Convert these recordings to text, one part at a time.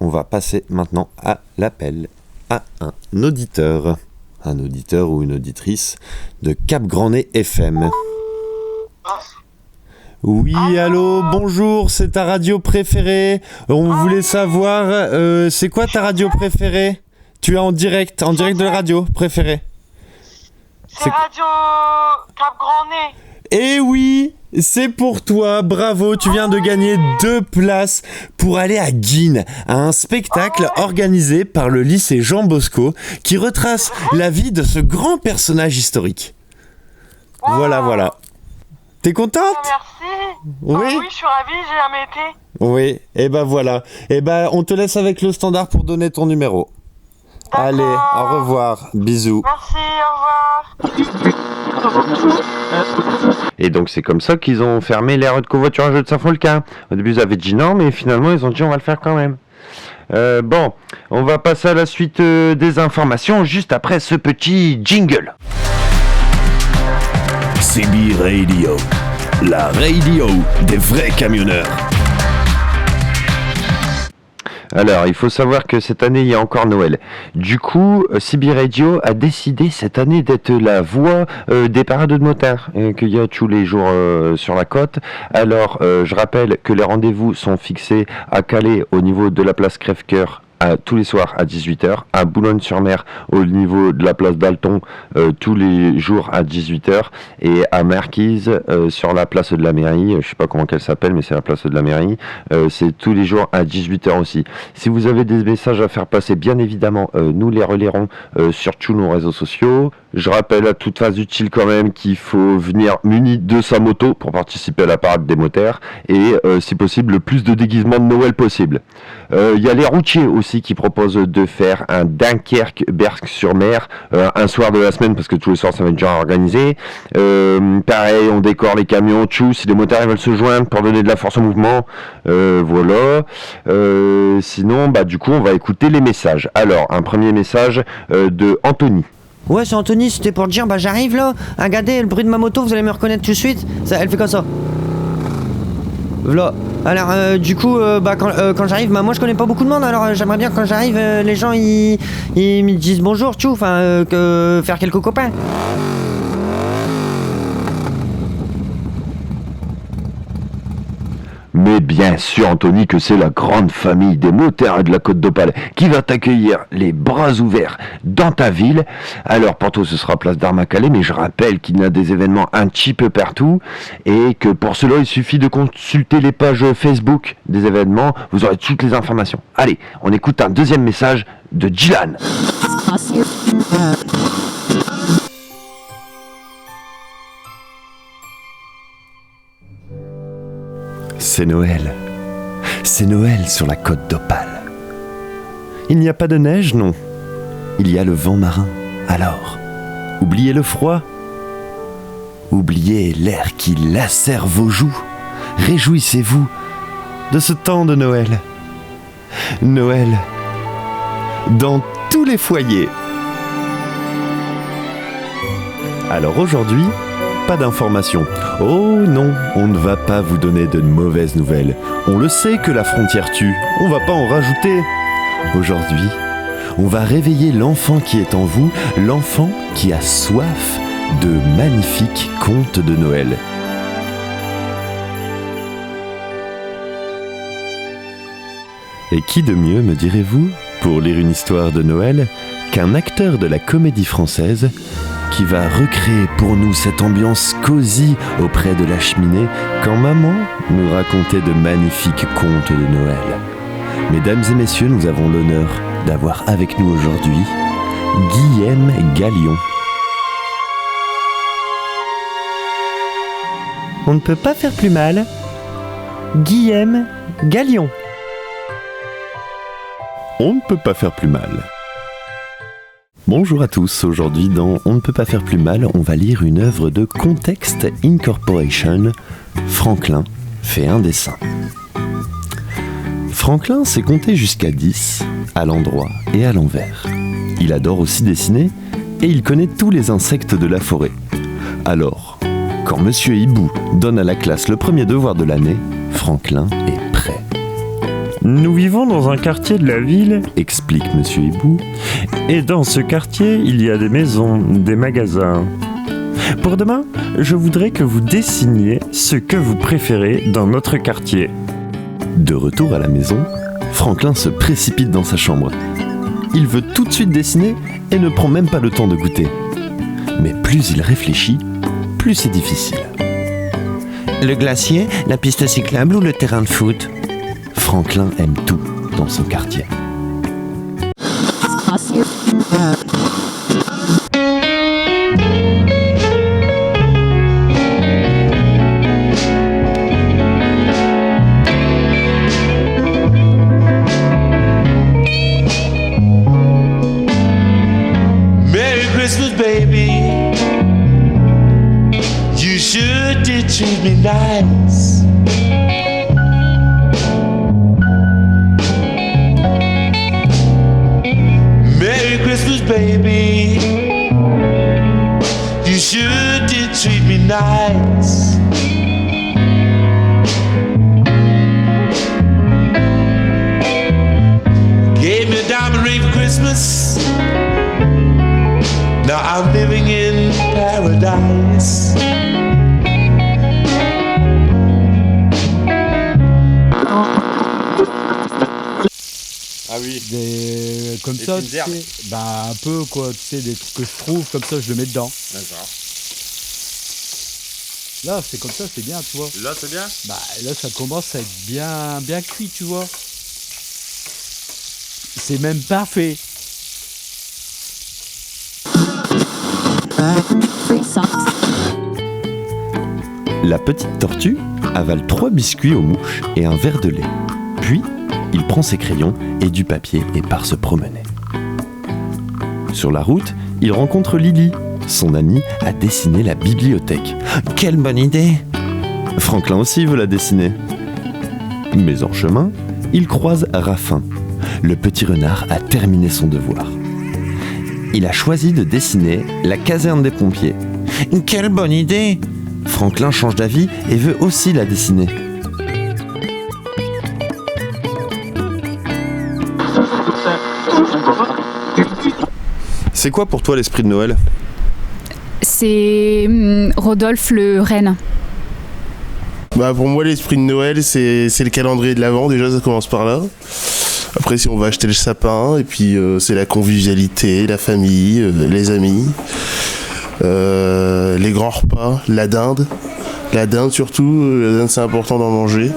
on va passer maintenant à l'appel à un auditeur ou une auditrice de Cap-Grand-Nez FM. Oui, allô, bonjour, c'est ta radio préférée. On voulait savoir, c'est quoi ta radio préférée ? Tu es en direct de la radio préférée. C'est Radio Cap-Grand-Nez. Eh oui, c'est pour toi, bravo, tu viens de gagner 2 places pour aller à Guînes, à un spectacle organisé par le lycée Jean Bosco qui retrace la vie de ce grand personnage historique. Voilà. T'es contente ? Merci. Oui. Oui, je suis ravie, j'ai jamais été. Oui, et ben voilà. Et ben on te laisse avec le standard pour donner ton numéro. D'accord. Allez, au revoir, bisous. Merci, au revoir. Et donc c'est comme ça qu'ils ont fermé l'aire de covoiturage de Saint-Folquin. Au début ils avaient dit non, mais finalement ils ont dit on va le faire quand même. Bon, on va passer à la suite des informations juste après ce petit jingle. CB Radio, la radio des vrais camionneurs. Alors, il faut savoir que cette année, il y a encore Noël. Du coup, CB Radio a décidé cette année d'être la voix des parades de motards qu'il y a tous les jours sur la côte. Alors, je rappelle que les rendez-vous sont fixés à Calais au niveau de la place Crèvecoeur tous les soirs à 18h, à Boulogne-sur-Mer au niveau de la place Dalton tous les jours à 18h et à Marquise sur la place de la mairie, je sais pas comment qu'elle s'appelle mais c'est la place de la mairie, c'est tous les jours à 18h aussi. Si vous avez des messages à faire passer, bien évidemment nous les relayerons sur tous nos réseaux sociaux. Je rappelle à toute phase utile quand même qu'il faut venir muni de sa moto pour participer à la parade des motards et si possible le plus de déguisements de Noël possible. Il y a les routiers aussi qui proposent de faire un Dunkerque-Berck-sur-Mer un soir de la semaine parce que tous les soirs ça va être déjà organisé. Pareil, on décore les camions, si les motards ils veulent se joindre pour donner de la force au mouvement, voilà. Sinon, du coup, on va écouter les messages. Alors, un premier message de Anthony. Ouais, c'est Anthony, c'était pour te dire, j'arrive là, regardez le bruit de ma moto, vous allez me reconnaître tout de suite, elle fait comme ça. Voilà. Alors du coup, quand j'arrive, moi je connais pas beaucoup de monde, alors j'aimerais bien quand j'arrive, les gens ils me disent bonjour, faire quelques copains. Mais bien sûr, Anthony, que c'est la grande famille des motards de la Côte d'Opale qui va t'accueillir les bras ouverts dans ta ville. Alors, pour toi, ce sera place d'Armes à Calais, mais je rappelle qu'il y a des événements un petit peu partout et que pour cela, il suffit de consulter les pages Facebook des événements. Vous aurez toutes les informations. Allez, on écoute un deuxième message de Dylan. C'est Noël. C'est Noël sur la Côte d'Opale. Il n'y a pas de neige, non. Il y a le vent marin. Alors, oubliez le froid. Oubliez l'air qui lacère vos joues. Réjouissez-vous de ce temps de Noël. Noël dans tous les foyers. Alors aujourd'hui, pas d'informations. Oh non, on ne va pas vous donner de mauvaises nouvelles. On le sait que la frontière tue, on va pas en rajouter. Aujourd'hui, on va réveiller l'enfant qui est en vous, l'enfant qui a soif de magnifiques contes de Noël. Et qui de mieux, me direz-vous, pour lire une histoire de Noël, qu'un acteur de la Comédie Française qui va recréer pour nous cette ambiance cosy auprès de la cheminée quand maman nous racontait de magnifiques contes de Noël. Mesdames et messieurs, nous avons l'honneur d'avoir avec nous aujourd'hui Guillaume Gallion. On ne peut pas faire plus mal. Guillaume Gallion. On ne peut pas faire plus mal. Bonjour à tous, aujourd'hui dans On ne peut pas faire plus mal, on va lire une œuvre de Context Incorporation. Franklin fait un dessin. Franklin sait compter jusqu'à 10, à l'endroit et à l'envers. Il adore aussi dessiner et il connaît tous les insectes de la forêt. Alors, quand Monsieur Hibou donne à la classe le premier devoir de l'année, Franklin est prêt. Nous vivons dans un quartier de la ville, explique Monsieur Hibou, et dans ce quartier, il y a des maisons, des magasins. Pour demain, je voudrais que vous dessiniez ce que vous préférez dans notre quartier. De retour à la maison, Franklin se précipite dans sa chambre. Il veut tout de suite dessiner et ne prend même pas le temps de goûter. Mais plus il réfléchit, plus c'est difficile. Le glacier, la piste cyclable ou le terrain de foot? Franklin aime tout dans son quartier. Merry Christmas, baby. You sure did treat me nice. Merry Christmas, baby. You sure did treat me nice. Gave me a diamond ring for Christmas. Now I'm living in paradise. Ah oui. Comme Des ça, petites herbes. bah un peu quoi, tu sais, des trucs que je trouve, comme ça je le mets dedans. D'accord. Là, c'est comme ça, c'est bien, tu vois. Là, c'est bien. Bah là, ça commence à être bien cuit, tu vois. C'est même parfait. La petite tortue avale 3 biscuits aux mouches et un verre de lait. Puis, il prend ses crayons et du papier et part se promener. Sur la route, il rencontre Lily. Son amie a dessiné la bibliothèque. Quelle bonne idée! Franklin aussi veut la dessiner. Mais en chemin, il croise Raffin. Le petit renard a terminé son devoir. Il a choisi de dessiner la caserne des pompiers. Quelle bonne idée! Franklin change d'avis et veut aussi la dessiner. C'est quoi pour toi l'esprit de Noël? C'est Rodolphe le renne. Bah pour moi l'esprit de Noël c'est le calendrier de l'Avent, déjà ça commence par là. Après si on va acheter le sapin et puis c'est la convivialité, la famille, les amis, les grands repas, la dinde surtout, la dinde c'est important d'en manger,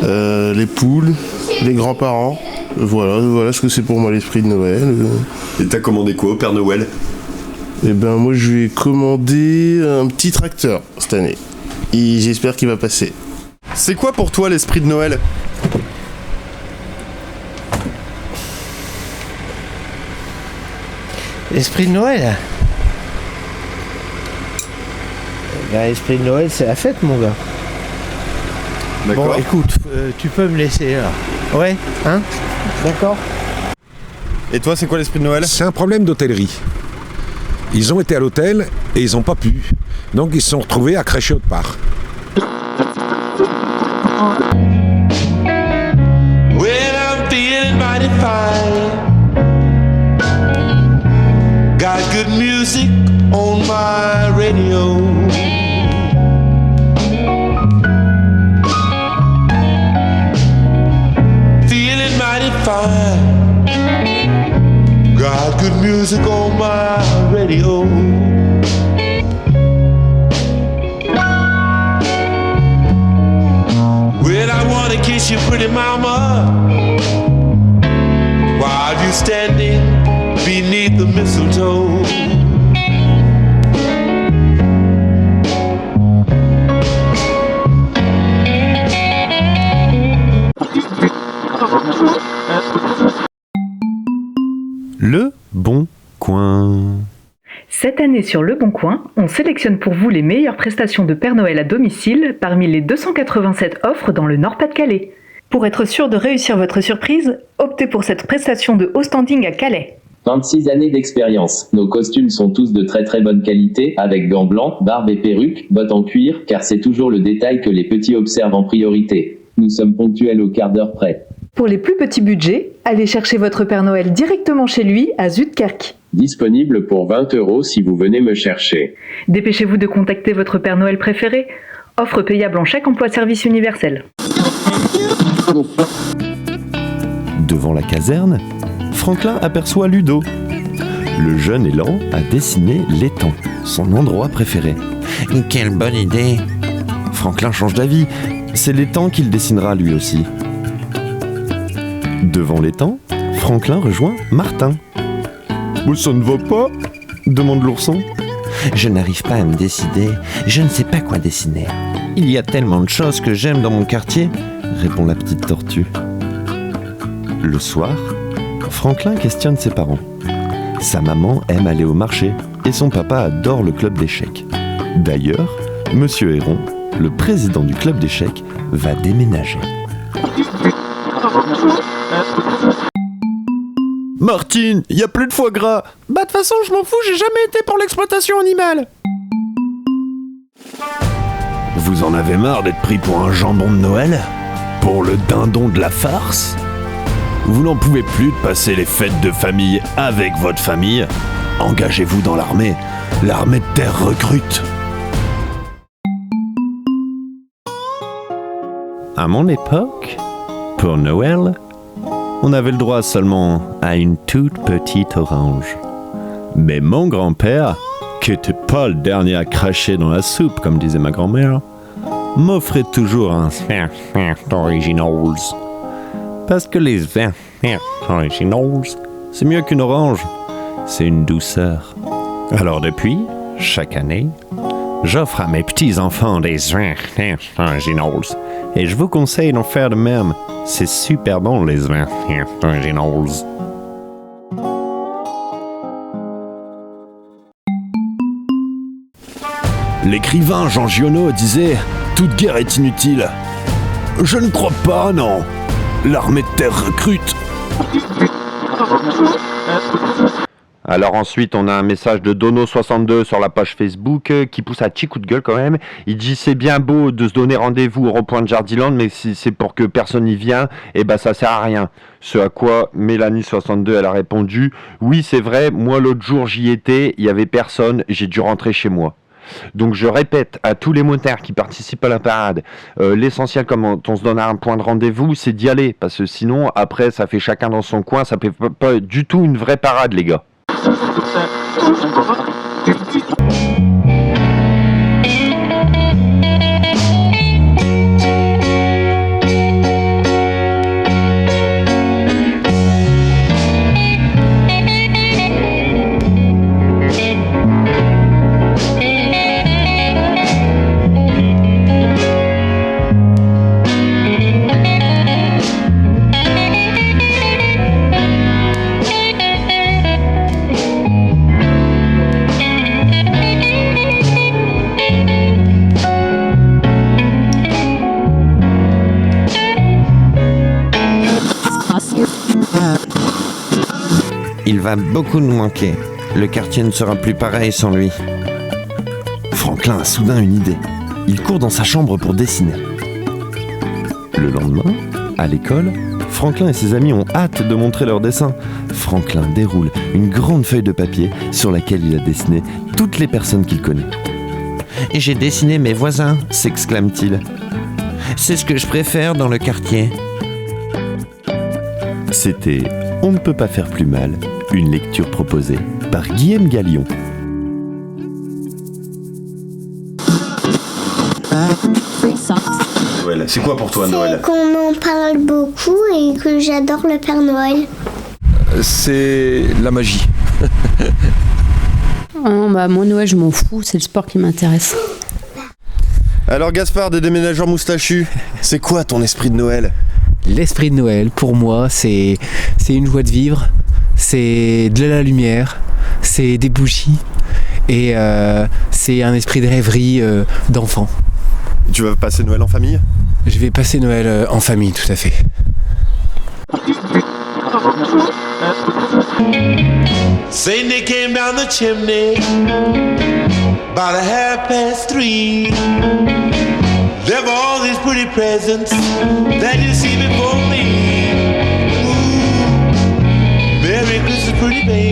les poules, les grands-parents, voilà ce que c'est pour moi l'esprit de Noël. Et t'as commandé quoi au Père Noël? Et ben moi je lui ai commandé un petit tracteur cette année. Et j'espère qu'il va passer. C'est quoi pour toi l'esprit de Noël? L'esprit de Noël? L'esprit de Noël, c'est la fête, mon gars. D'accord. Bon, écoute, tu peux me laisser là. Ouais, hein? D'accord. Et toi, c'est quoi l'esprit de Noël? C'est un problème d'hôtellerie. Ils ont été à l'hôtel et ils n'ont pas pu. Donc ils se sont retrouvés à crècher autre part. Well, I'm feeling mighty fine. Got good music on my radio. Feeling mighty fine. Got good music on my radio. Well, I wanna kiss you, pretty mama, while you're standing beneath the mistletoe. Le Bon Coin. Cette année sur Le Bon Coin, on sélectionne pour vous les meilleures prestations de Père Noël à domicile parmi les 287 offres dans le Nord-Pas-de-Calais. Pour être sûr de réussir votre surprise, optez pour cette prestation de haut standing à Calais. 26 années d'expérience. Nos costumes sont tous de très très bonne qualité, avec gants blancs, barbe et perruque, bottes en cuir, car c'est toujours le détail que les petits observent en priorité. Nous sommes ponctuels au quart d'heure près. Pour les plus petits budgets, allez chercher votre Père Noël directement chez lui à Zuidkerk. Disponible pour 20 € si vous venez me chercher. Dépêchez-vous de contacter votre Père Noël préféré. Offre payable en chèque emploi service universel. Devant la caserne, Franklin aperçoit Ludo. Le jeune élan a dessiné l'étang, son endroit préféré. Quelle bonne idée! Franklin change d'avis. C'est l'étang qu'il dessinera lui aussi. Devant l'étang, Franklin rejoint Martin. « Ça ne va pas ?» demande l'ourson. « Je n'arrive pas à me décider. Je ne sais pas quoi dessiner. Il y a tellement de choses que j'aime dans mon quartier. » répond la petite tortue. Le soir, Franklin questionne ses parents. Sa maman aime aller au marché et son papa adore le club d'échecs. D'ailleurs, Monsieur Héron, le président du club d'échecs, va déménager. Martine, y a plus de foie gras. Bah de toute façon, je m'en fous, j'ai jamais été pour l'exploitation animale. Vous en avez marre d'être pris pour un jambon de Noël? Pour le dindon de la farce? Vous n'en pouvez plus de passer les fêtes de famille avec votre famille? Engagez-vous dans l'armée. L'armée de terre recrute. À mon époque, pour Noël, on avait le droit seulement à une toute petite orange. Mais mon grand-père, qui était pas le dernier à cracher dans la soupe, comme disait ma grand-mère, m'offrait toujours un originals. Parce que les originals, c'est mieux qu'une orange. C'est une douceur. Alors depuis, chaque année, j'offre à mes petits-enfants des originals. Et je vous conseille d'en faire de même. C'est super bon, les originals. L'écrivain Jean Giono disait « Toute guerre est inutile ». Je ne crois pas, non. L'armée de terre recrute. Alors ensuite, on a un message de Dono62 sur la page Facebook qui pousse un petit coup de gueule quand même. Il dit « C'est bien beau de se donner rendez-vous au rond-point de Jardiland, mais si c'est pour que personne n'y vient, eh ben ça sert à rien. » Ce à quoi Mélanie62, elle a répondu « Oui, c'est vrai, moi l'autre jour j'y étais, il y avait personne, j'ai dû rentrer chez moi. » Donc je répète à tous les motards qui participent à la parade, l'essentiel quand on se donne un point de rendez-vous, c'est d'y aller. Parce que sinon, après, ça fait chacun dans son coin, ça fait pas du tout une vraie parade, les gars. Il va beaucoup nous manquer. Le quartier ne sera plus pareil sans lui. Franklin a soudain une idée. Il court dans sa chambre pour dessiner. Le lendemain, à l'école, Franklin et ses amis ont hâte de montrer leurs dessins. Franklin déroule une grande feuille de papier sur laquelle il a dessiné toutes les personnes qu'il connaît. « J'ai dessiné mes voisins !» s'exclame-t-il. « C'est ce que je préfère dans le quartier. » C'était « On ne peut pas faire plus mal », une lecture proposée par Guillaume Gallion. Noël, c'est quoi pour toi Noël? C'est qu'on m'en parle beaucoup et que j'adore le Père Noël. C'est la magie. Moi Noël je m'en fous, c'est le sport qui m'intéresse. Alors Gaspard des déménageurs moustachus, c'est quoi ton esprit de Noël? L'esprit de Noël, pour moi, c'est une joie de vivre, c'est de la lumière, c'est des bougies et c'est un esprit de rêverie d'enfant. Tu vas passer Noël en famille? Je vais passer Noël en famille, tout à fait. Satan came down the chimney about 3:30. There were all these pretty presents that you see before me.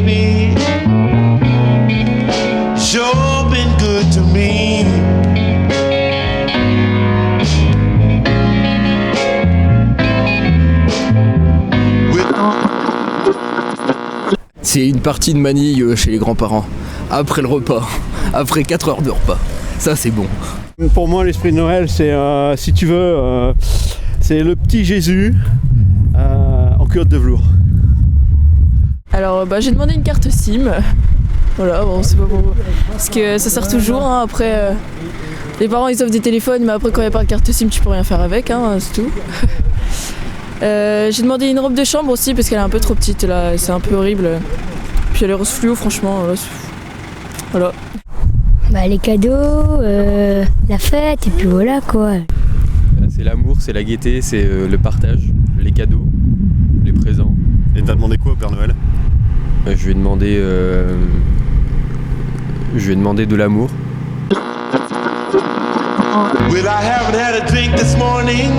baby. Sure been good to me. C'est une partie de manille chez les grands-parents. Après le repas, après 4 heures de repas. Ça, c'est bon. Pour moi, l'esprit de Noël, c'est, si tu veux, c'est le petit Jésus en culotte de velours. Alors, j'ai demandé une carte SIM. Voilà, bon, c'est pas pour... Parce que ça sert toujours, hein. Après, les parents, ils offrent des téléphones, mais après, quand il n'y a pas de carte SIM, tu peux rien faire avec, hein, c'est tout. J'ai demandé une robe de chambre aussi, parce qu'elle est un peu trop petite, là, c'est un peu horrible. Puis elle est rose fluo, franchement, voilà. Les cadeaux, la fête, et puis voilà quoi. C'est l'amour, c'est la gaieté, c'est le partage, les cadeaux, les présents. Et t'as demandé quoi au Père Noël? Je lui ai demandé de l'amour. Well, I haven't had a drink this morning.